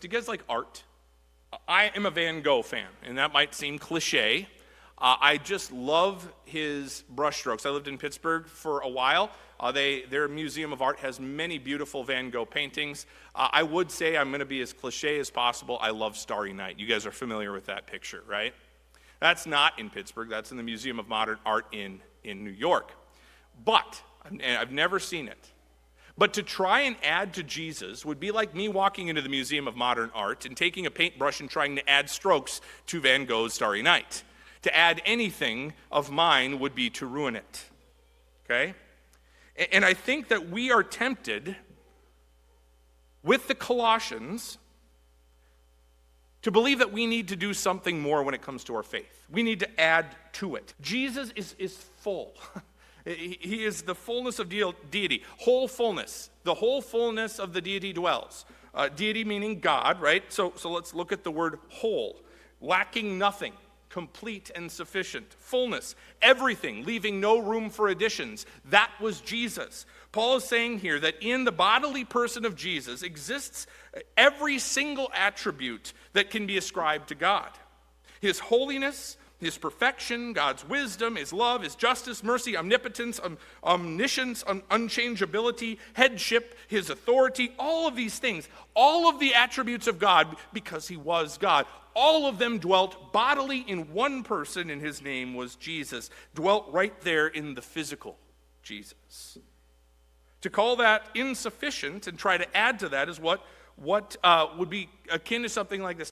Do you guys like art? I am a Van Gogh fan, and that might seem cliche. I just love his brushstrokes. I lived in Pittsburgh for a while. Their Museum of Art has many beautiful Van Gogh paintings. I would say, I'm going to be as cliche as possible, I love Starry Night. You guys are familiar with that picture, right? That's not in Pittsburgh. That's in the Museum of Modern Art in New York. But, and I've never seen it, but to try and add to Jesus would be like me walking into the Museum of Modern Art and taking a paintbrush and trying to add strokes to Van Gogh's Starry Night. To add anything of mine would be to ruin it, okay? And I think that we are tempted with the Colossians to believe that we need to do something more when it comes to our faith. We need to add to it. Jesus is full. He is the fullness of deity, whole fullness. The whole fullness of the deity dwells. Deity meaning God, right? So let's look at the word whole. Lacking nothing, complete and sufficient. Fullness, everything, leaving no room for additions. That was Jesus. Paul is saying here that in the bodily person of Jesus exists every single attribute that can be ascribed to God. His holiness, his perfection, God's wisdom, his love, his justice, mercy, omnipotence, omniscience, unchangeability, headship, his authority, all of these things, all of the attributes of God, because he was God, all of them dwelt bodily in one person, and his name was Jesus, dwelt right there in the physical Jesus. To call that insufficient and try to add to that is what would be akin to something like this.